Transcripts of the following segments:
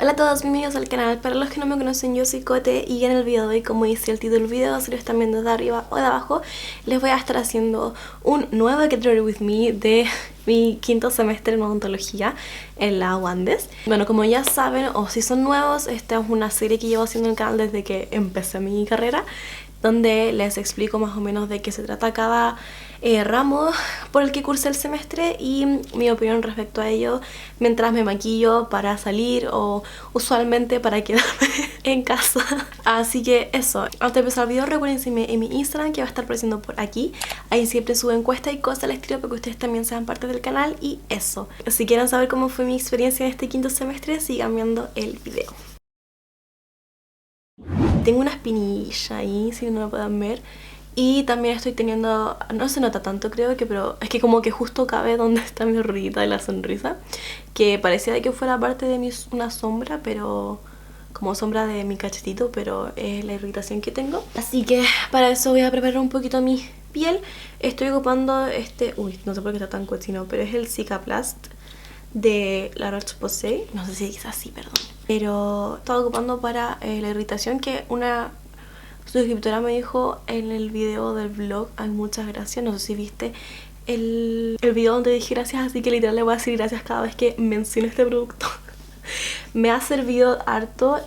Hola a todos, bienvenidos al canal. Para los que no me conocen, yo soy Cote y en el video de hoy, como dice el título del video, si lo están viendo de arriba o de abajo, les voy a estar haciendo un nuevo Get Ready With Me de mi quinto semestre en odontología en la UANDES. Bueno, como ya saben, o si son nuevos, esta es una serie que llevo haciendo en el canal desde que empecé mi carrera, donde les explico más o menos de qué se trata cada ramo por el que cursé el semestre y mi opinión respecto a ello mientras me maquillo para salir o usualmente para quedarme en casa. Así que eso, antes de empezar el video recuerden seguirme en mi Instagram, que va a estar apareciendo por aquí. Ahí siempre subo encuestas y cosas al estilo para que ustedes también sean parte del canal. Y eso, si quieren saber cómo fue mi experiencia en este quinto semestre, sigan viendo el video. Tengo una espinilla ahí, si no lo pueden ver. Y también estoy teniendo, no se nota tanto creo que, pero es que como que justo cabe donde está mi ruedita de la sonrisa, que parecía que fuera parte de una sombra, pero como sombra de mi cachetito, pero es la irritación que tengo. Así que para eso voy a preparar un poquito mi piel. Estoy ocupando no sé por qué está tan cochino, pero es el Cicaplast de La Roche-Posay. No sé si es así, perdón. Pero estaba ocupando para la irritación que una suscriptora me dijo en el video del vlog. Ay, muchas gracias. No sé si viste el video donde dije gracias, así que literal le voy a decir gracias cada vez que menciono este producto. Me ha servido harto.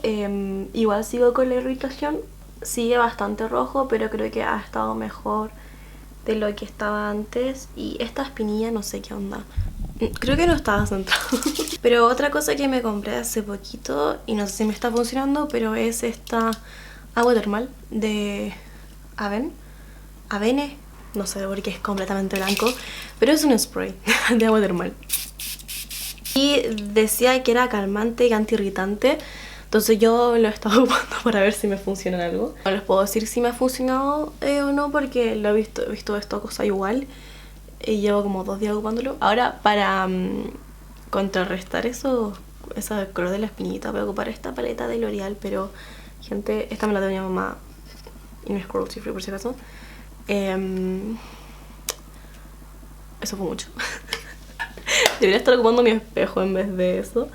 Igual sigo con la irritación. Sigue bastante rojo, pero creo que ha estado mejor de lo que estaba antes. Y esta espinilla no sé qué onda. Creo que no estaba centrado. Pero otra cosa que me compré hace poquito, y no sé si me está funcionando, pero es esta agua termal de Avene, no sé porque es completamente blanco, pero es un spray de agua termal. Y decía que era calmante y antiirritante, entonces yo lo he estado ocupando para ver si me funciona en algo. No les puedo decir si me ha funcionado o no, porque lo he visto esta cosa igual. Y llevo como 2 días ocupándolo. Ahora para contrarrestar esa color de la espinita voy a ocupar esta paleta de L'Oreal, pero gente, esta me la dio mi mamá y no es cruelty free por si acaso. Eso fue mucho. Debería estar ocupando mi espejo en vez de eso,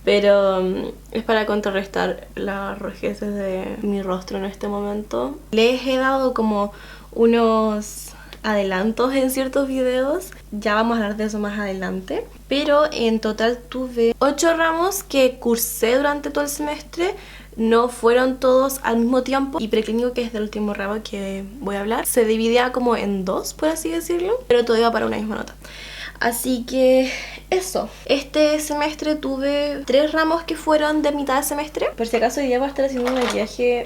pero es para contrarrestar las rojeces de mi rostro en este momento. Les he dado como unos adelantos en ciertos videos, ya vamos a hablar de eso más adelante, pero en total tuve 8 ramos que cursé durante todo el semestre. No fueron todos al mismo tiempo, y preclínico, que es del último ramo que voy a hablar, se dividía como en 2, por así decirlo, pero todo iba para una misma nota. Así que eso, este semestre tuve 3 ramos que fueron de mitad de semestre. Por si acaso ya voy a estar haciendo un maquillaje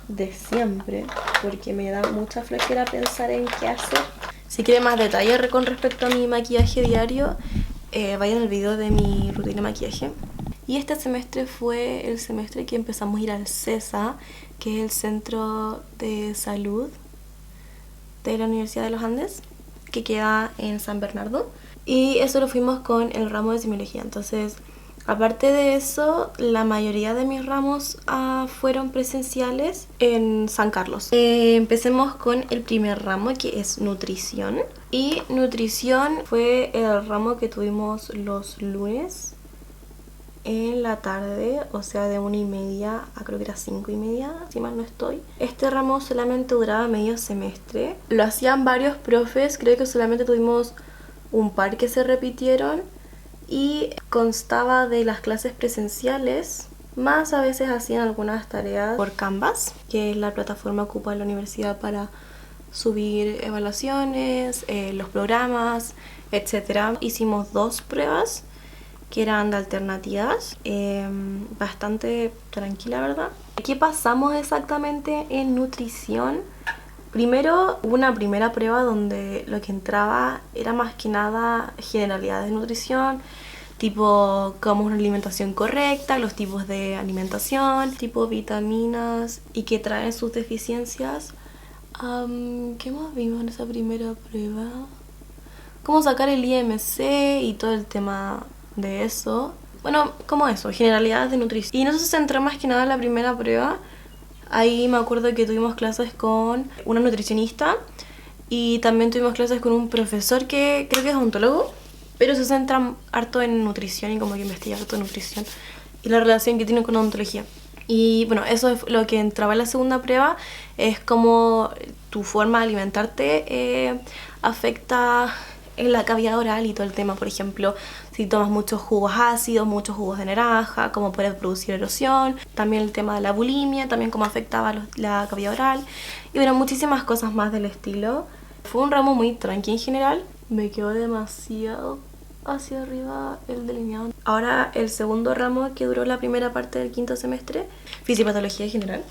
de siempre, porque me da mucha flojera pensar en qué hacer. Si quieren más detalles con respecto a mi maquillaje diario, vayan al video de mi rutina de maquillaje. Y este semestre fue el semestre que empezamos a ir al CESA, que es el Centro de Salud de la Universidad de los Andes, que queda en San Bernardo. Y eso lo fuimos con el ramo de semiología. Entonces, aparte de eso, la mayoría de mis ramos fueron presenciales en San Carlos. Empecemos con el primer ramo, que es nutrición. Y nutrición fue el ramo que tuvimos los lunes en la tarde, o sea de 1:30 a creo que era 5:30, si mal no estoy. Este ramo solamente duraba medio semestre. Lo hacían varios profes, creo que solamente tuvimos un par que se repitieron. Y constaba de las clases presenciales, más a veces hacían algunas tareas por Canvas, que es la plataforma que ocupa la universidad para subir evaluaciones, los programas, etc. Hicimos 2 pruebas que eran de alternativas, bastante tranquila, ¿verdad? ¿Qué pasamos exactamente en nutrición? Primero hubo una primera prueba donde lo que entraba era más que nada generalidades de nutrición, tipo cómo es una alimentación correcta, los tipos de alimentación, tipo vitaminas y qué traen sus deficiencias. ¿Qué más vimos en esa primera prueba? Cómo sacar el IMC y todo el tema de eso. Bueno, como eso, generalidades de nutrición. Y en eso se centró más que nada en la primera prueba. Ahí me acuerdo que tuvimos clases con una nutricionista y también tuvimos clases con un profesor que creo que es odontólogo. pero se centra harto en nutrición y como que investiga harto de nutrición y la relación que tiene con odontología. Y bueno, eso es lo que entraba en la segunda prueba, es como tu forma de alimentarte afecta en la cavidad oral y todo el tema. Por ejemplo, si tomas muchos jugos ácidos, muchos jugos de naranja, cómo puede producir erosión. También el tema de la bulimia, también cómo afectaba la cavidad oral. Y bueno, muchísimas cosas más del estilo. Fue un ramo muy tranqui en general. Me quedó demasiado hacia arriba el delineado. Ahora el segundo ramo que duró la primera parte del quinto semestre, fisiopatología general,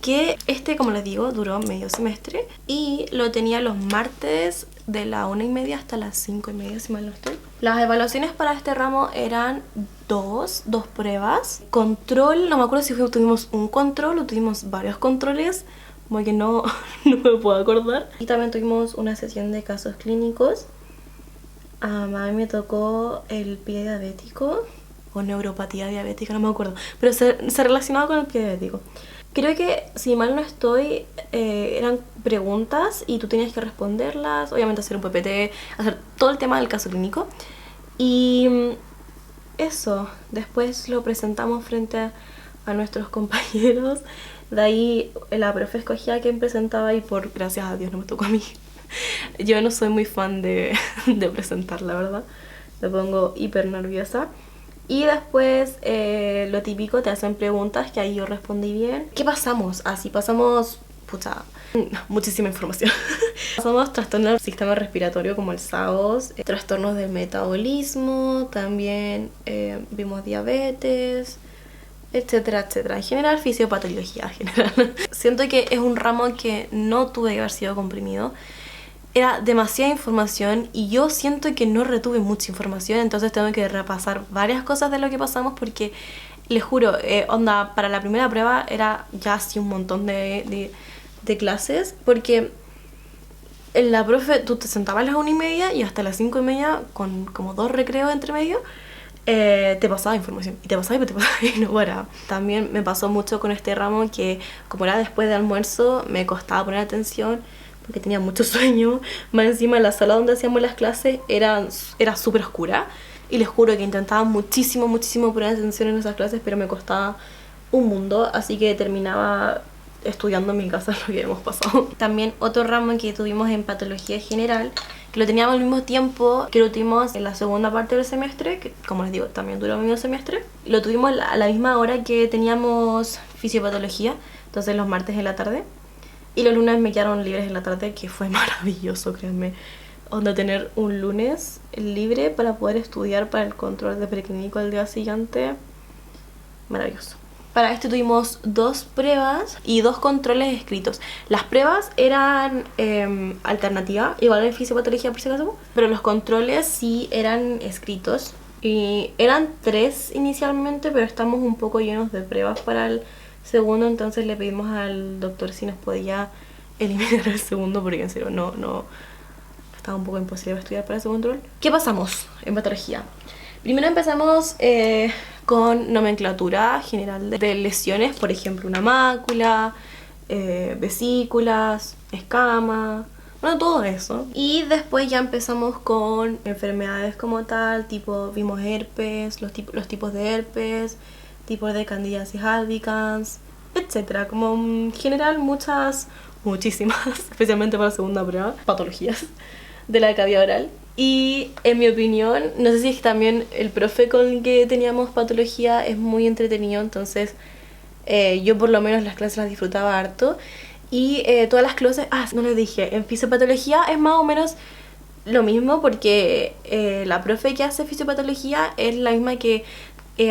que como les digo, duró medio semestre y lo tenía los martes de la 1:30 hasta las 5:30, si mal no estoy. Las evaluaciones para este ramo eran dos pruebas. Control, no me acuerdo si tuvimos un control o tuvimos varios controles, como que no me puedo acordar. Y también tuvimos una sesión de casos clínicos. A mí me tocó el pie diabético o neuropatía diabética, no me acuerdo, pero se relacionaba con el pie diabético. Creo que, si mal no estoy, eran preguntas y tú tenías que responderlas, obviamente hacer un PPT, hacer todo el tema del caso clínico. Y eso, después lo presentamos frente a nuestros compañeros. De ahí la profe escogía a quien presentaba y por gracias a Dios no me tocó a mí. Yo no soy muy fan de presentar, la verdad. Me pongo hiper nerviosa. Y después, lo típico, te hacen preguntas que ahí yo respondí bien. ¿Qué pasamos? Así pasamos, pucha, muchísima información. Pasamos trastornos del sistema respiratorio como el SAOS, trastornos del metabolismo, también vimos diabetes, etcétera, etcétera. En general, fisiopatología general. Siento que es un ramo que no tuve que haber sido comprimido. Era demasiada información y yo siento que no retuve mucha información, entonces tengo que repasar varias cosas de lo que pasamos porque, les juro, para la primera prueba era ya así un montón de clases, porque en la profe tú te sentabas a las 1:30 y hasta las 5:30 con como 2 recreos entre medio. Te pasaba información y te pasaba y no paraba. También me pasó mucho con este ramo que, como era después de almuerzo, me costaba poner atención porque tenía mucho sueño. Más encima, la sala donde hacíamos las clases era súper oscura y les juro que intentaba muchísimo poner atención en esas clases, pero me costaba un mundo, así que terminaba estudiando en mi casa lo que hemos pasado. También otro ramo que tuvimos en patología general, que lo teníamos al mismo tiempo que lo tuvimos en la segunda parte del semestre, que como les digo también duró el mismo semestre. Lo tuvimos a la misma hora que teníamos fisiopatología, entonces los martes en la tarde. Y los lunes me quedaron libres en la tarde, que fue maravilloso, créanme. Onda, tener un lunes libre para poder estudiar para el control de preclínico al día siguiente, maravilloso. Para esto tuvimos 2 pruebas y 2 controles escritos. Las pruebas eran alternativas, igual en fisiopatología por si acaso, pero los controles sí eran escritos. Y eran 3 inicialmente, pero estamos un poco llenos de pruebas para el segundo, entonces le pedimos al doctor si nos podía eliminar el segundo, porque en serio no estaba un poco imposible estudiar para ese control. ¿Qué pasamos en patología? Primero empezamos con nomenclatura general de lesiones, por ejemplo una mácula, vesículas, escama, bueno, todo eso. Y después ya empezamos con enfermedades como tal, vimos herpes, los tipos de herpes, tipos de candidiasis albicans, etcétera. Como en general muchísimas, especialmente para la segunda prueba, patologías de la cavidad oral. Y en mi opinión, no sé si es que también el profe con el que teníamos patología es muy entretenido, entonces yo por lo menos las clases las disfrutaba harto. Y todas las clases, no les dije, en fisiopatología es más o menos lo mismo, porque la profe que hace fisiopatología es la misma que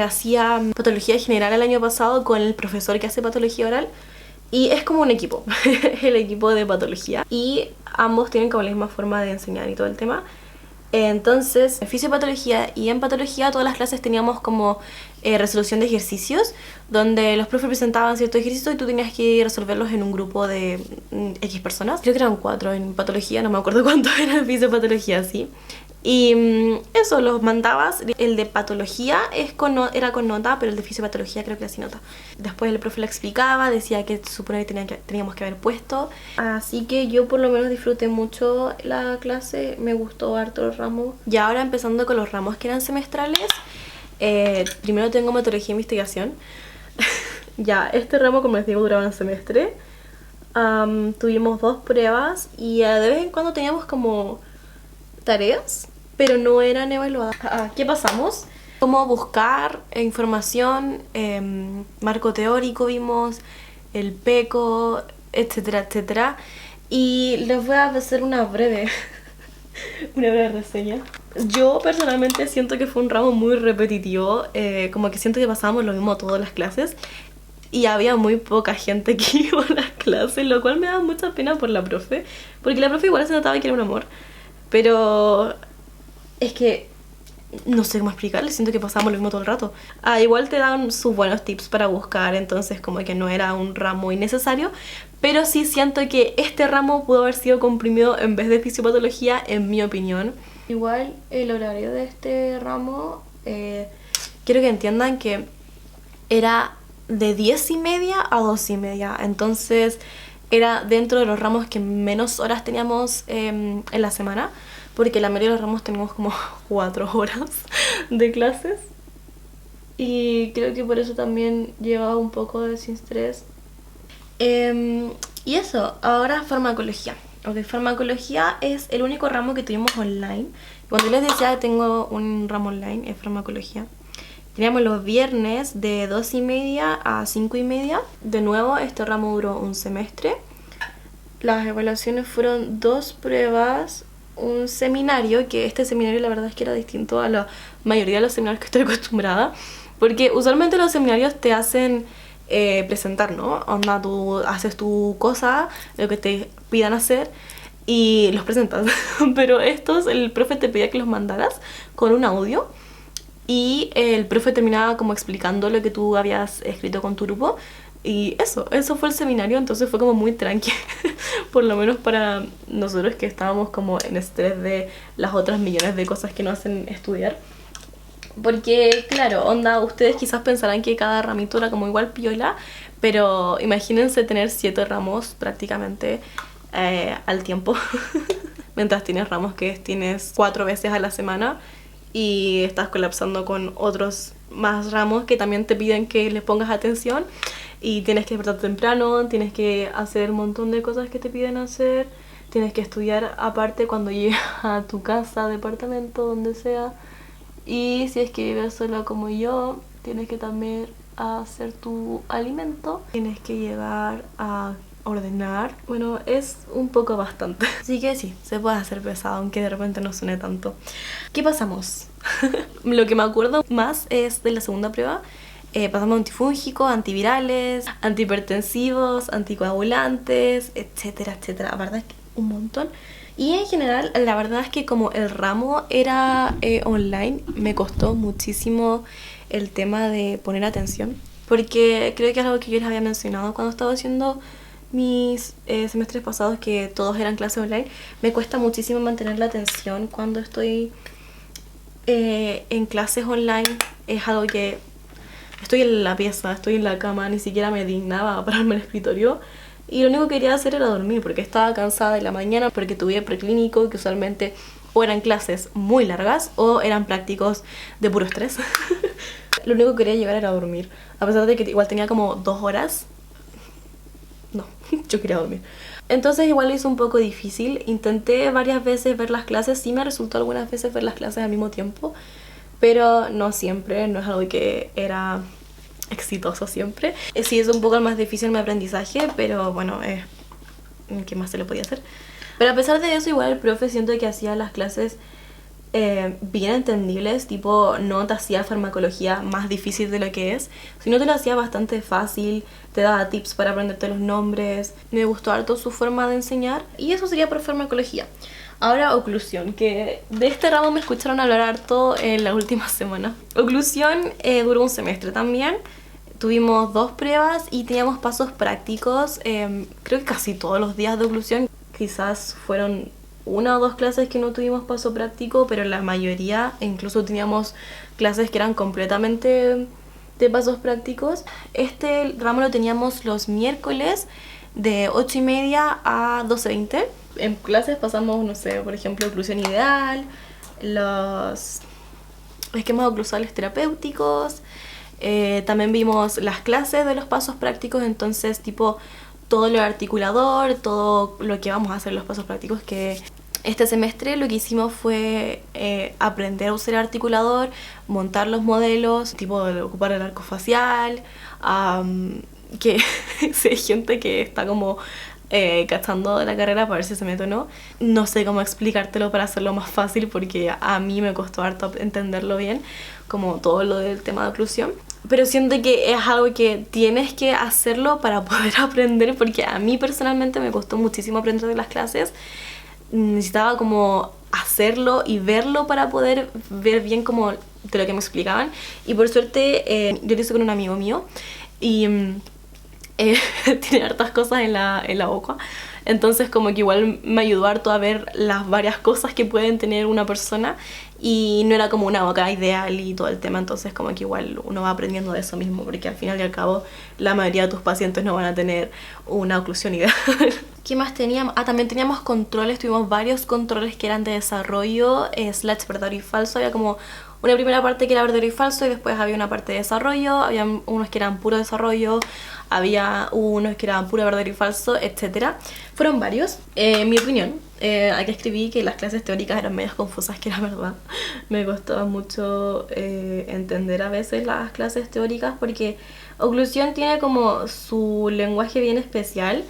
hacía patología general el año pasado con el profesor que hace patología oral. Y es como un equipo, el equipo de patología. Y ambos tienen como la misma forma de enseñar y todo el tema. Entonces, en fisiopatología y en patología todas las clases teníamos como resolución de ejercicios, donde los profes presentaban ciertos ejercicios y tú tenías que resolverlos en un grupo de X personas. Creo que eran 4 en patología, no me acuerdo cuántos eran en fisiopatología, sí. Y eso, los mandabas. El de patología era con nota, pero el de fisiopatología creo que era sin nota. Después el profe lo explicaba, decía que supone que teníamos que haber puesto. Así que yo por lo menos disfruté mucho la clase, me gustó harto el ramo. Y ahora empezando con los ramos que eran semestrales. Primero tengo metodología e investigación. Ya, este ramo, como les digo, duraba un semestre. Tuvimos 2 pruebas y de vez en cuando teníamos como tareas, pero no eran evaluadas. ¿Qué pasamos? Cómo buscar información, marco teórico vimos, el PECO, etcétera, etcétera. Y les voy a hacer una breve reseña. Yo personalmente siento que fue un ramo muy repetitivo, como que siento que pasábamos lo mismo todas las clases y había muy poca gente que iba a las clases, lo cual me da mucha pena por la profe, porque la profe igual se notaba que era un amor, pero es que no sé cómo explicarle, siento que pasábamos lo mismo todo el rato. Igual te dan sus buenos tips para buscar, entonces como que no era un ramo innecesario, pero sí siento que este ramo pudo haber sido comprimido en vez de fisiopatología, en mi opinión. Igual el horario de este ramo, quiero que entiendan que era de 10:30 a 2:30, entonces era dentro de los ramos que menos horas teníamos en la semana, porque la mayoría de los ramos tenemos como 4 horas de clases y creo que por eso también llevaba un poco de desinterés. Y eso, ahora farmacología. Ok, farmacología es el único ramo que tuvimos online. Cuando les decía que tengo un ramo online, es farmacología. Teníamos los viernes de 2:30 a 5:30. De nuevo, este ramo duró un semestre. Las evaluaciones fueron 2 pruebas, un seminario, que este seminario la verdad es que era distinto a la mayoría de los seminarios que estoy acostumbrada, porque usualmente los seminarios te hacen presentar, ¿no? Onda, tú haces tu cosa, lo que te pidan hacer y los presentas. Pero estos, el profe te pedía que los mandaras con un audio y el profe terminaba como explicando lo que tú habías escrito con tu grupo. Y eso fue el seminario, entonces fue como muy tranqui, por lo menos para nosotros que estábamos como en estrés de las otras millones de cosas que nos hacen estudiar. Porque, claro, onda, ustedes quizás pensarán que cada ramito era como igual piola, pero imagínense tener 7 ramos prácticamente al tiempo. Mientras tienes ramos que tienes 4 veces a la semana y estás colapsando con otros más ramos que también te piden que les pongas atención y tienes que despertar temprano, tienes que hacer un montón de cosas que te piden hacer, tienes que estudiar aparte cuando llegas a tu casa, departamento, donde sea. Y si es que vives sola como yo, tienes que también hacer tu alimento, tienes que llegar a ordenar. Bueno, es un poco bastante. Así que sí, se puede hacer pesado, aunque de repente no suene tanto. ¿Qué pasamos? Lo que me acuerdo más es de la segunda prueba. Pasamos antifúngicos, antivirales, antihipertensivos, anticoagulantes, etcétera, etcétera. La verdad es que un montón. Y en general, la verdad es que como el ramo era online, me costó muchísimo el tema de poner atención. Porque creo que es algo que yo les había mencionado cuando estaba haciendo mis semestres pasados, que todos eran clases online. Me cuesta muchísimo mantener la atención cuando estoy en clases online. Es algo que estoy en la pieza, estoy en la cama, ni siquiera me dignaba a pararme al escritorio. Y lo único que quería hacer era dormir, porque estaba cansada de la mañana, porque tuve preclínico, que usualmente o eran clases muy largas o eran prácticos de puro estrés. Lo único que quería llegar era dormir. A pesar de que igual tenía como 2 horas, no, yo quería dormir. Entonces igual lo hizo un poco difícil. Intenté varias veces ver las clases, sí me resultó algunas veces ver las clases al mismo tiempo, pero no siempre, no es algo que era exitoso siempre. Sí, es un poco más difícil mi aprendizaje, pero bueno, ¿qué más se le podía hacer? Pero a pesar de eso, igual el profe siento que hacía las clases bien entendibles, tipo no te hacía farmacología más difícil de lo que es, sino te lo hacía bastante fácil, te daba tips para aprenderte los nombres. Me gustó harto su forma de enseñar y eso sería por farmacología. Ahora oclusión, que de este ramo me escucharon hablar harto en la última semana. Oclusión duró un semestre también. Tuvimos 2 pruebas y teníamos pasos prácticos, creo que casi todos los días de oclusión. Quizás fueron una o dos clases que no tuvimos paso práctico, pero la mayoría, incluso teníamos clases que eran completamente de pasos prácticos. Este ramo lo teníamos los miércoles de 8:30 a 12:20. En clases pasamos, no sé, por ejemplo, oclusión ideal, los esquemas oclusales terapéuticos. También vimos las clases de los pasos prácticos, entonces tipo todo lo articulador, todo lo que vamos a hacer en los pasos prácticos, que este semestre lo que hicimos fue aprender a usar el articulador, montar los modelos, tipo ocupar el arco facial, que si hay gente que está como cachando de la carrera para ver si se mete o no. No sé cómo explicártelo para hacerlo más fácil porque a mí me costó harto entenderlo bien, como todo lo del tema de oclusión. Pero siento que es algo que tienes que hacerlo para poder aprender, porque a mí personalmente me costó muchísimo aprender de las clases. Necesitaba como hacerlo y verlo para poder ver bien como de lo que me explicaban. Y por suerte yo lo hice con un amigo mío y tiene hartas cosas en la boca, entonces como que igual me ayudó harto a ver las varias cosas que pueden tener una persona y no era como una boca ideal y todo el tema, entonces como que igual uno va aprendiendo de eso mismo, porque al final y al cabo la mayoría de tus pacientes no van a tener una oclusión ideal. ¿Qué más teníamos? También teníamos controles, tuvimos varios controles que eran de desarrollo / verdadero y falso. Había como una primera parte que era verdadero y falso y después había una parte de desarrollo, había unos que eran puro desarrollo, había unos que eran puro verdadero y falso, etc. Fueron varios. En mi opinión, aquí escribí que las clases teóricas eran medias confusas, que era verdad. Me costaba mucho entender a veces las clases teóricas porque oclusión tiene como su lenguaje bien especial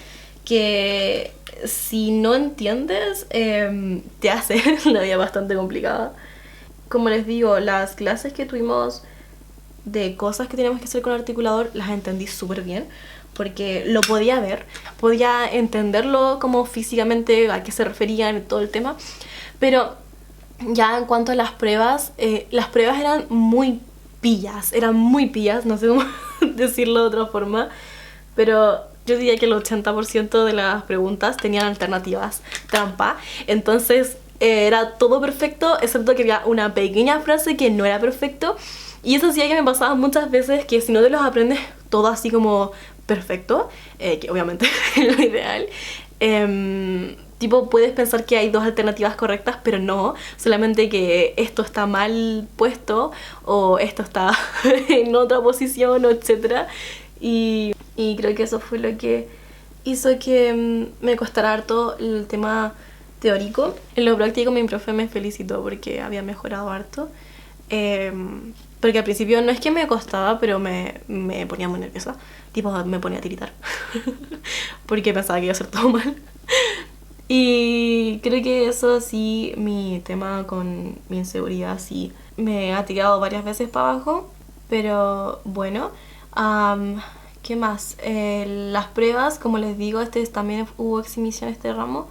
que si no entiendes te hace la vida bastante complicada. Como les digo, las clases que tuvimos de cosas que teníamos que hacer con el articulador las entendí súper bien porque lo podía ver, podía entenderlo como físicamente a qué se referían y todo el tema, pero ya en cuanto a las pruebas eran muy pillas, no sé cómo decirlo de otra forma, pero yo diría que el 80% de las preguntas tenían alternativas trampa, entonces era todo perfecto, excepto que había una pequeña frase que no era perfecto. Y eso hacía que me pasaba muchas veces que si no te los aprendes todo así como perfecto, que obviamente es lo ideal, tipo puedes pensar que hay dos alternativas correctas, pero no, solamente que esto está mal puesto o esto está en otra posición, etc. Y creo que eso fue lo que hizo que me costara harto el tema teórico. En lo práctico mi profe me felicitó porque había mejorado harto. Porque al principio no es que me costaba, pero me ponía muy nerviosa. Tipo, me ponía a tiritar. Porque pensaba que iba a hacer todo mal. Y creo que eso sí, mi tema con mi inseguridad sí me ha tirado varias veces para abajo. Pero bueno, ¿qué más? Las pruebas, como les digo, también hubo exhibición este ramo.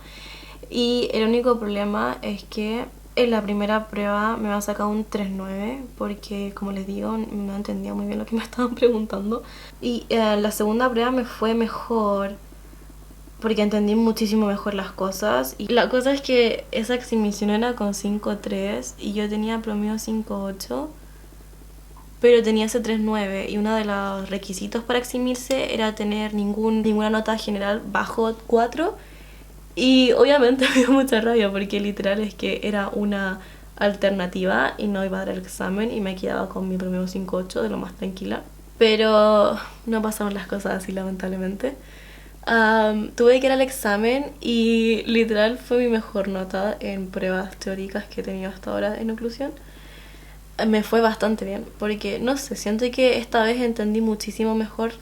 Y el único problema es que en la primera prueba me va a sacar un 3.9 porque, como les digo, no entendía muy bien lo que me estaban preguntando. Y la segunda prueba me fue mejor porque entendí muchísimo mejor las cosas. Y la cosa es que esa exhibición era con 5.3 y yo tenía promedio 5.8, pero tenía ese 3.9 y uno de los requisitos para eximirse era tener ninguna nota general bajo 4. Y obviamente me dio mucha rabia porque literal es que era una alternativa y no iba a dar el examen y me quedaba con mi promedio 5.8 de lo más tranquila. Pero no pasaron las cosas así, lamentablemente. Tuve que ir al examen y literal fue mi mejor nota en pruebas teóricas que he tenido hasta ahora en oclusión. Me fue bastante bien porque, no sé, siento que esta vez entendí muchísimo mejor.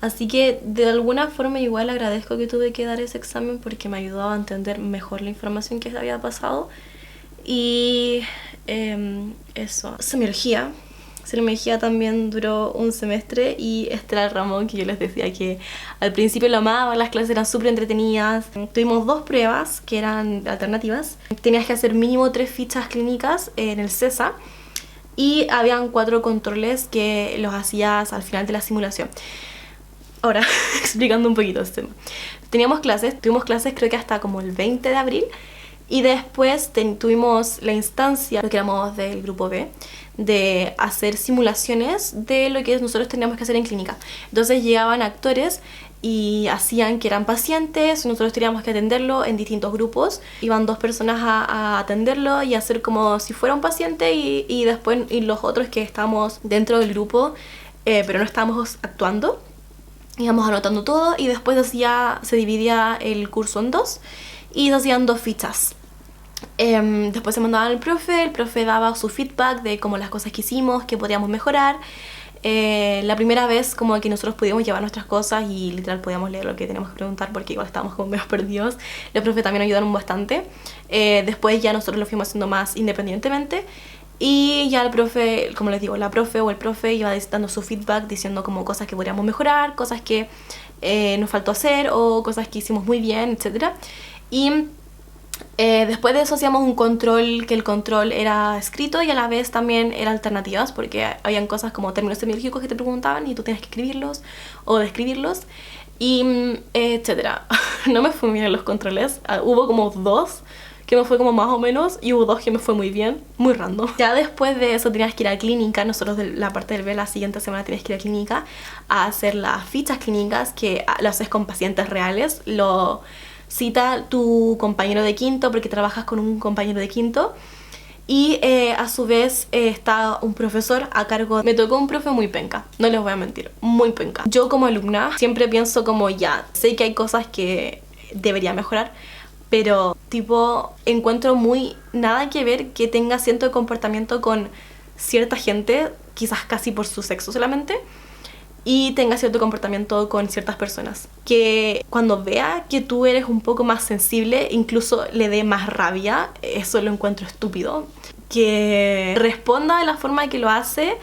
Así que de alguna forma igual agradezco que tuve que dar ese examen porque me ayudó a entender mejor la información que había pasado. Y eso. Semiología también duró un semestre y este era el ramo que yo les decía que al principio lo amaba, las clases eran súper entretenidas. Tuvimos 2 pruebas que eran alternativas. Tenías que hacer mínimo 3 fichas clínicas en el CESA y habían 4 controles que los hacías al final de la simulación. Ahora, explicando un poquito este tema. Tuvimos clases creo que hasta como el 20 de abril Y después tuvimos la instancia, lo que éramos del grupo B, de hacer simulaciones de lo que nosotros teníamos que hacer en clínica. Entonces llegaban actores y hacían que eran pacientes, nosotros teníamos que atenderlo en distintos grupos. Iban 2 personas a atenderlo y hacer como si fuera un paciente y después y los otros que estábamos dentro del grupo, pero no estábamos actuando. Íbamos anotando todo y después se dividía el curso en 2 y se hacían 2 fichas. Después se mandaban al profe, el profe daba su feedback de como las cosas que hicimos, que podíamos mejorar. La primera vez como que nosotros podíamos llevar nuestras cosas y literal podíamos leer lo que teníamos que preguntar porque igual estábamos como medio perdidos. Los profes también ayudaron bastante. Después ya nosotros lo fuimos haciendo más independientemente. Y ya el profe, como les digo, la profe o el profe iba dando su feedback diciendo como cosas que podríamos mejorar, cosas que nos faltó hacer o cosas que hicimos muy bien, etc. Y después de eso hacíamos un control, que el control era escrito y a la vez también era alternativas porque habían cosas como términos semiológicos que te preguntaban y tú tenías que escribirlos o describirlos y etcétera. No me fue bien en los controles, hubo como 2 que me fue como más o menos y hubo 2 que me fue muy bien, muy random. Ya después de eso tenías que ir a clínica, nosotros de la parte del B la siguiente semana tenías que ir a clínica a hacer las fichas clínicas que lo haces con pacientes reales, lo cita tu compañero de quinto porque trabajas con un compañero de quinto y a su vez está un profesor a cargo. Me tocó un profe muy penca, no les voy a mentir, muy penca. Yo como alumna siempre pienso como ya, sé que hay cosas que debería mejorar, pero tipo encuentro muy nada que ver que tenga cierto comportamiento con cierta gente, quizás casi por su sexo solamente, y tenga cierto comportamiento con ciertas personas. Que cuando vea que tú eres un poco más sensible, incluso le dé más rabia, eso lo encuentro estúpido. Que responda de la forma que lo hace,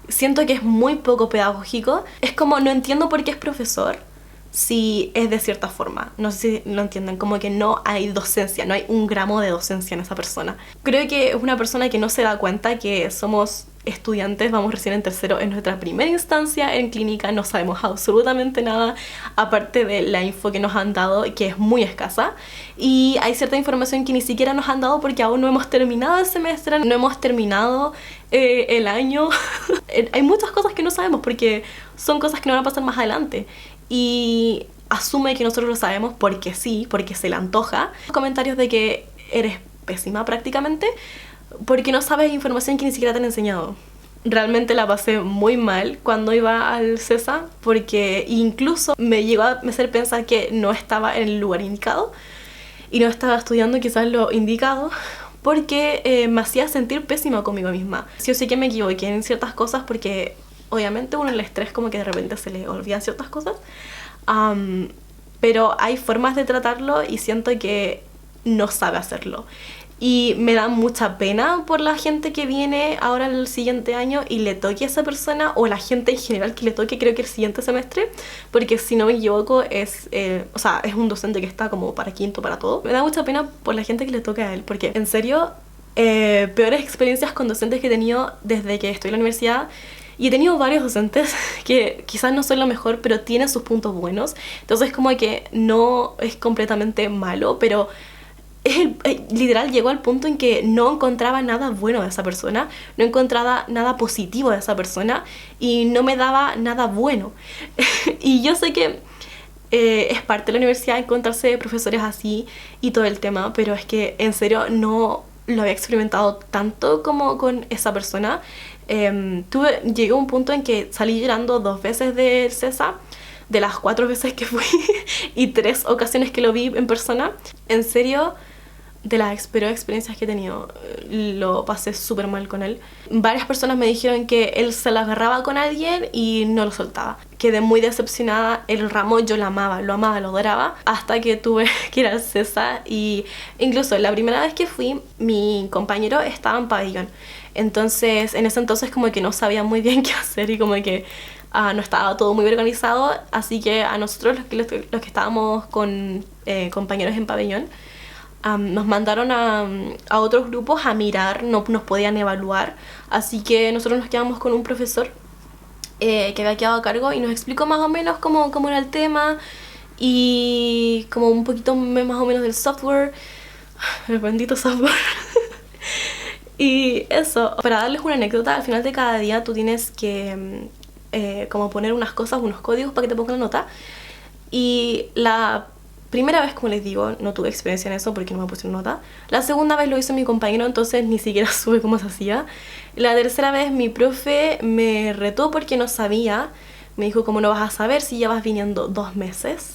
siento que es muy poco pedagógico. Es como, no entiendo por qué es profesor si es de cierta forma. No sé si lo entienden, como que no hay docencia, no hay un gramo de docencia en esa persona. Creo que es una persona que no se da cuenta que somos estudiantes, vamos recién en tercero, en nuestra primera instancia en clínica, no sabemos absolutamente nada, aparte de la info que nos han dado, que es muy escasa, y hay cierta información que ni siquiera nos han dado porque aún no hemos terminado el semestre, no hemos terminado el año. Hay muchas cosas que no sabemos porque son cosas que no van a pasar más adelante, y asume que nosotros lo sabemos porque sí, porque se le antoja. Comentarios de que eres pésima prácticamente porque no sabes información que ni siquiera te han enseñado. Realmente la pasé muy mal cuando iba al CESA porque incluso me llegó a hacer pensar que no estaba en el lugar indicado y no estaba estudiando quizás lo indicado porque me hacía sentir pésima conmigo misma. Sí o sí que me equivoqué en ciertas cosas porque obviamente uno en el estrés como que de repente se le olvidan ciertas cosas, pero hay formas de tratarlo y siento que no sabe hacerlo. Y me da mucha pena por la gente que viene ahora el siguiente año y le toque a esa persona, o la gente en general que le toque, creo que el siguiente semestre, porque si no me equivoco es un docente que está como para quinto, para todo. Me da mucha pena por la gente que le toque a él, porque en serio, peores experiencias con docentes que he tenido desde que estoy en la universidad. Y he tenido varios docentes que quizás no son lo mejor, pero tienen sus puntos buenos. Entonces como que no es completamente malo, pero literal llegó al punto en que no encontraba nada bueno de esa persona, no encontraba nada positivo de esa persona y no me daba nada bueno. Y yo sé que es parte de la universidad encontrarse profesores así y todo el tema, pero es que en serio no lo había experimentado tanto como con esa persona. Llegué a un punto en que salí llorando 2 veces del CESA, de las 4 veces que fui y 3 ocasiones que lo vi en persona. En serio, de las peores experiencias que he tenido, lo pasé súper mal con él. Varias personas me dijeron que él se la agarraba con alguien y no lo soltaba. Quedé muy decepcionada. El ramo yo lo amaba, lo adoraba, hasta que tuve que ir al CESA. Y incluso la primera vez que fui, mi compañero estaba en pabellón. Entonces, en ese entonces como que no sabía muy bien qué hacer y como que no estaba todo muy organizado. Así que a nosotros, los que estábamos con compañeros en pabellón, nos mandaron a otros grupos a mirar, no nos podían evaluar, así que nosotros nos quedamos con un profesor que había quedado a cargo y nos explicó más o menos cómo era el tema y como un poquito más o menos del software. El bendito software. Y eso, para darles una anécdota, al final de cada día tú tienes que como poner unas cosas, unos códigos para que te pongan la nota. Y la primera vez, como les digo, no tuve experiencia en eso porque no me puse nota. La segunda vez lo hizo mi compañero, entonces ni siquiera supe cómo se hacía. La tercera vez mi profe me retó porque no sabía. Me dijo, ¿cómo no vas a saber si ya vas viniendo 2 meses?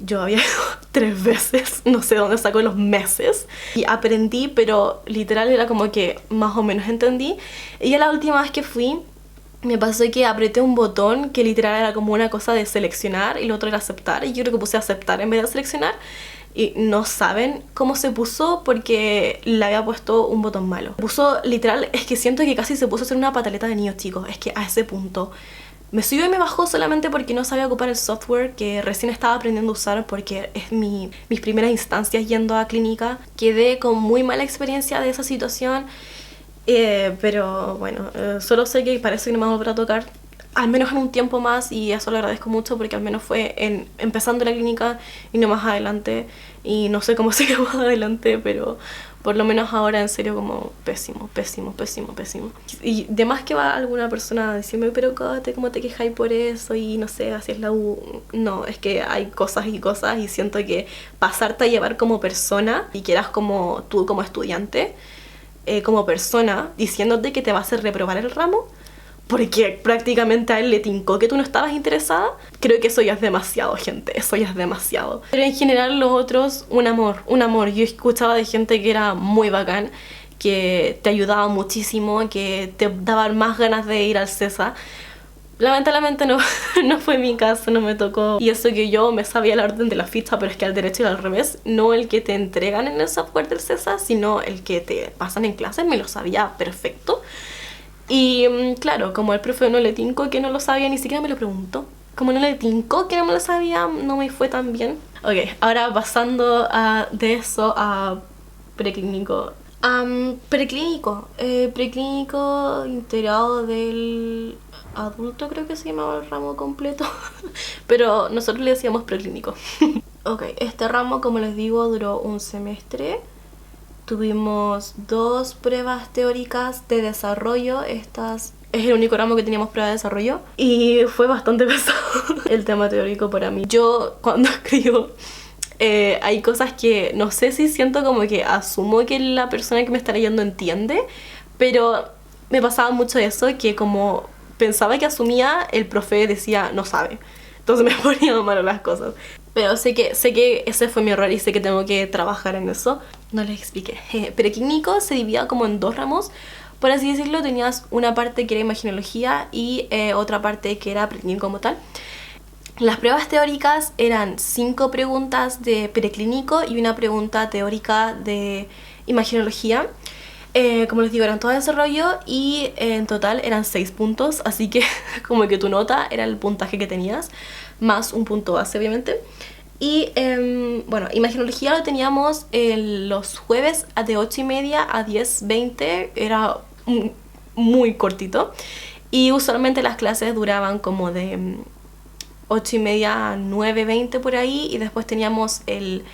Yo había ido 3 veces, no sé dónde sacó los meses. Y aprendí, pero literal era como que más o menos entendí. Y ya la última vez que fui, me pasó que apreté un botón que literal era como una cosa de seleccionar y lo otro era aceptar. Y yo creo que puse aceptar en vez de seleccionar. Y no saben cómo se puso porque le había puesto un botón malo. Puso literal, es que siento que casi se puso a hacer una pataleta de niños chicos. Es que a ese punto me subió y me bajó solamente porque no sabía ocupar el software que recién estaba aprendiendo a usar porque es mis primeras instancias yendo a clínica. Quedé con muy mala experiencia de esa situación. Pero bueno, solo sé que parece que no me va a volver a tocar al menos en un tiempo más y eso lo agradezco mucho porque al menos fue empezando la clínica y no más adelante y no sé cómo sigue más adelante, pero por lo menos ahora en serio como pésimo, pésimo, pésimo, pésimo. Y de más que va alguna persona a decirme, pero Cote, ¿cómo te quejáis por eso? Y no sé, así es la U. No, es que hay cosas y cosas y siento que pasarte a llevar como persona y que eras como tú como estudiante, como persona, diciéndote que te va a hacer reprobar el ramo porque prácticamente a él le tincó que tú no estabas interesada, creo que eso ya es demasiado, gente, eso ya es demasiado. Pero en general los otros, un amor, un amor. Yo escuchaba de gente que era muy bacán, que te ayudaba muchísimo, que te daban más ganas de ir al CESA. Lamentablemente no, no fue mi caso, no me tocó. Y eso que yo me sabía la orden de la ficha, pero es que al derecho y al revés, no el que te entregan en el software del CESA, sino el que te pasan en clases, me lo sabía perfecto. Y claro, como el profe no le tincó que no lo sabía, ni siquiera me lo preguntó. Como no le tincó que no me lo sabía, no me fue tan bien. Ok, ahora pasando de eso a preclínico. Preclínico integrado del adulto, creo que se llamaba el ramo completo. Pero nosotros le decíamos preclínico. Ok, este ramo, como les digo, duró un semestre. Tuvimos 2 pruebas teóricas de desarrollo. Estas es el único ramo que teníamos prueba de desarrollo. Y fue bastante pesado el tema teórico para mí. Yo cuando escribo hay cosas que no sé si siento como que asumo que la persona que me está leyendo entiende. Pero me pasaba mucho eso, que como pensaba que asumía, el profe decía no sabe. Entonces me ponían mal las cosas. Pero sé que ese fue mi error y sé que tengo que trabajar en eso. No les expliqué. Preclínico se dividía como en 2 ramos. Por así decirlo, tenías una parte que era imaginología y otra parte que era preclínico como tal. Las pruebas teóricas eran 5 preguntas de preclínico y una pregunta teórica de imaginología. Como les digo, eran todo desarrollo y en total eran 6 puntos, así que como que tu nota era el puntaje que tenías, más un punto base obviamente. Y bueno, imaginología lo teníamos los jueves de 8:30 a 10:20, era muy cortito. Y usualmente las clases duraban como de 8:30 a 9:20 por ahí, y después teníamos el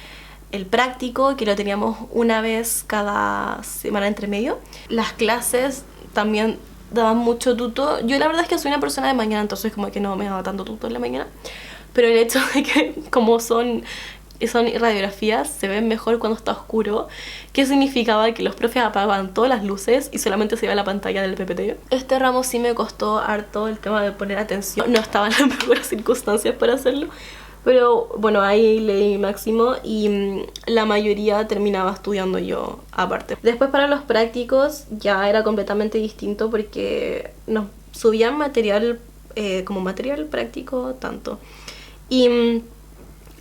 práctico, que lo teníamos una vez cada semana entre medio. Las clases también daban mucho tuto. Yo la verdad es que soy una persona de mañana, entonces como que no me daba tanto tuto en la mañana. Pero el hecho de que como son radiografías, se ven mejor cuando está oscuro, que significaba que los profes apagaban todas las luces y solamente se iba la pantalla del PPT. Este ramo sí me costó harto el tema de poner atención. No estaba en las mejores circunstancias para hacerlo. Pero bueno, ahí leí máximo y la mayoría terminaba estudiando yo aparte. Después para los prácticos ya era completamente distinto porque nos subían material como material práctico tanto. Y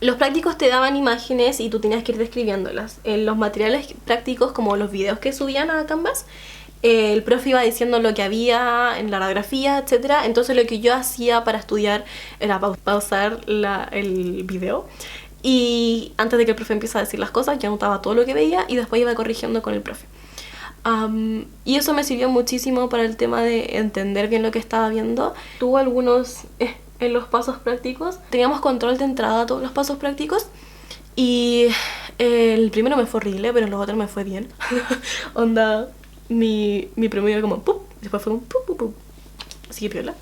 los prácticos te daban imágenes y tú tenías que ir describiéndolas. En los materiales prácticos, como los videos que subían a Canvas, el profe iba diciendo lo que había en la radiografía, etc. Entonces lo que yo hacía para estudiar era pausar el video y antes de que el profe empiece a decir las cosas, yo anotaba todo lo que veía y después iba corrigiendo con el profe. Y eso me sirvió muchísimo para el tema de entender bien lo que estaba viendo. Tuvo algunos en los pasos prácticos. Teníamos control de entrada a todos los pasos prácticos Y el primero me fue horrible, pero los otros me fue bien. Onda, mi promedio era como ¡pup! Después fue un ¡pup, pup, pup! Así que piola.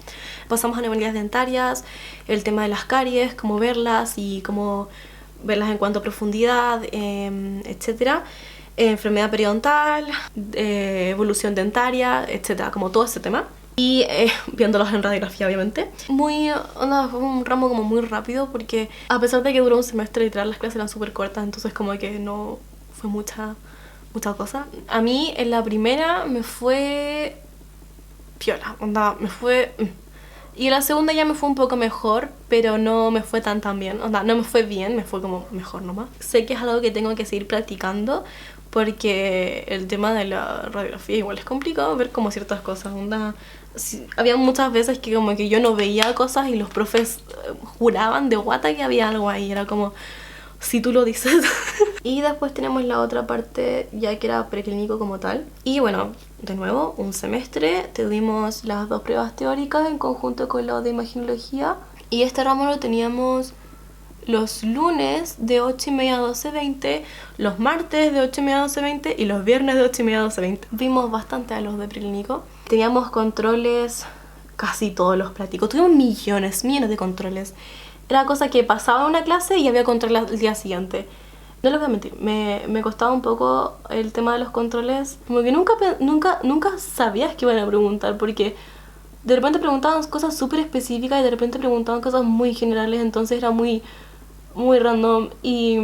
Pasamos a anomalías dentarias, el tema de las caries, cómo verlas y cómo verlas en cuanto a profundidad, etcétera. Enfermedad periodontal, evolución dentaria, etcétera, como todo ese tema. Y viéndolos en radiografía, obviamente. Fue un ramo como muy rápido porque a pesar de que duró un semestre, literal, las clases eran súper cortas, entonces como que no fue mucha cosa. A mí en la primera me fue piola, onda, me fue... Y en la segunda ya me fue un poco mejor, pero no me fue tan bien. Onda, no me fue bien, me fue como mejor nomás. Sé que es algo que tengo que seguir practicando porque el tema de la radiografía igual es complicado ver como ciertas cosas. Onda, había muchas veces que como que yo no veía cosas y los profes juraban de guata que había algo ahí. Era como, si tú lo dices. Y después tenemos la otra parte ya que era preclínico como tal. Y bueno, de nuevo, un semestre tuvimos las 2 pruebas teóricas en conjunto con lo de imaginología. Y este ramo lo teníamos los lunes de 8:30 a 12:20, los martes de 8:30 a 12:20 y los viernes de 8:30 a 12:20. Vimos bastante a los de preclínico. Teníamos controles casi todos los prácticos. Tuvimos millones de controles. Era cosa que pasaba una clase y había control el día siguiente. No les voy a mentir, me costaba un poco el tema de los controles. Como que nunca sabías qué iban a preguntar, porque de repente preguntaban cosas súper específicas y de repente preguntaban cosas muy generales, entonces era muy random y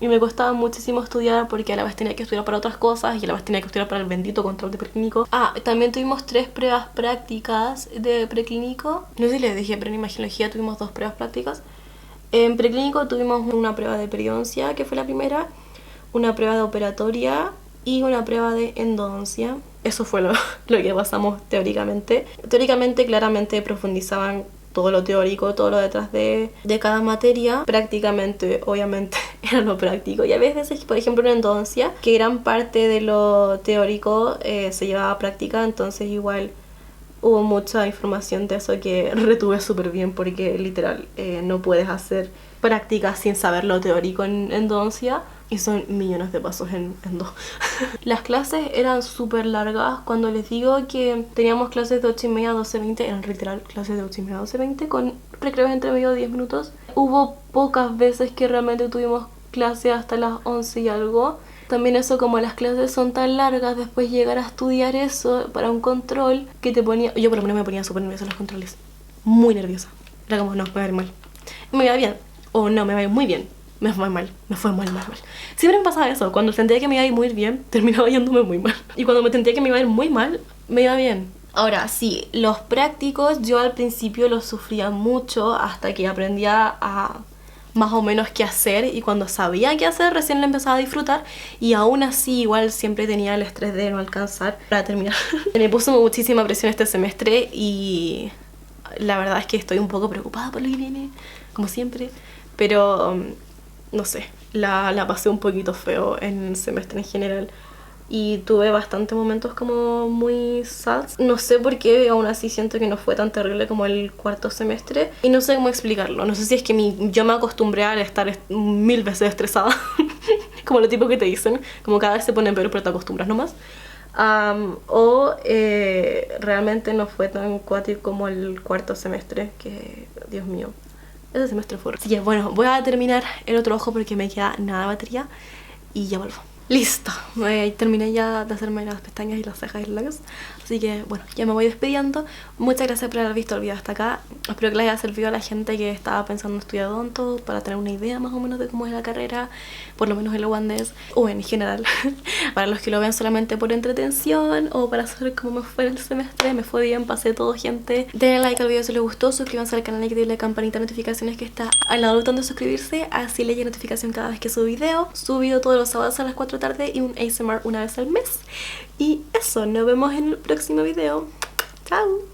me costaba muchísimo estudiar porque a la vez tenía que estudiar para otras cosas y a la vez tenía que estudiar para el bendito control de preclínico. También tuvimos 3 pruebas prácticas de preclínico. No sé si les dije, pero en imaginología tuvimos 2 pruebas prácticas. En preclínico tuvimos una prueba de periodoncia, que fue la primera, una prueba de operatoria y una prueba de endodoncia. Eso fue lo que pasamos teóricamente. Teóricamente, claramente profundizaban todo lo teórico, todo lo detrás de cada materia. Prácticamente, obviamente, era lo práctico. Y a veces, por ejemplo, en endodoncia, que gran parte de lo teórico se llevaba a práctica, entonces igual hubo mucha información de eso que retuve súper bien porque literal no puedes hacer prácticas sin saber lo teórico en endodoncia y son millones de pasos en endo. Las clases eran súper largas. Cuando les digo que teníamos clases de 8:30 a 12:20, eran literal clases de 8:30 a 12:20 con recreos entre medio de 10 minutos. Hubo pocas veces que realmente tuvimos clase hasta las 11 y algo. También eso, como las clases son tan largas, después llegar a estudiar eso para un control que te ponía... Yo por lo menos me ponía súper nerviosa en los controles. Muy nerviosa. Era como, no, me va a ir mal. Me iba bien. O no, me va a ir muy bien. Me fue mal. Me fue mal. Siempre me pasaba eso. Cuando sentía que me iba a ir muy bien, terminaba yéndome muy mal. Y cuando me sentía que me iba a ir muy mal, me iba bien. Ahora, sí, los prácticos yo al principio los sufría mucho hasta que aprendía a... más o menos qué hacer, y cuando sabía qué hacer recién lo empezaba a disfrutar, y aún así igual siempre tenía el estrés de no alcanzar para terminar. Me puso muchísima presión este semestre y la verdad es que estoy un poco preocupada por lo que viene, como siempre, pero no sé, la pasé un poquito feo en el semestre en general. Y tuve bastantes momentos como muy sad. No sé por qué, aún así siento que no fue tan terrible como el 4º semestre. Y no sé cómo explicarlo. No sé si es que yo me acostumbré a estar 1000 veces estresada. Como lo tipo que te dicen. Como cada vez se pone peor, pero te acostumbras nomás. Realmente no fue tan cuático como el 4º semestre. Que, Dios mío, ese semestre fue... Así que bueno, voy a terminar el otro ojo porque me queda nada de batería. Y ya vuelvo. Listo, terminé ya de hacerme las pestañas y las cejas y los labios. Así que bueno, ya me voy despidiendo. Muchas gracias por haber visto el video hasta acá. Espero que les haya servido a la gente que estaba pensando en estudiar odonto, para tener una idea más o menos de cómo es la carrera, por lo menos en lo UANDES o en general. Para los que lo ven solamente por entretención o para saber cómo me fue el semestre. Me fue bien, pasé todo, gente. Denle like al video si les gustó, suscríbanse al canal y activen la campanita de notificaciones que está al lado del botón de suscribirse, así les llega notificación cada vez que subo video. Subo video todos los sábados a las 4 de la tarde y un ASMR una vez al mes. Y eso, nos vemos en el próximo video. Chao.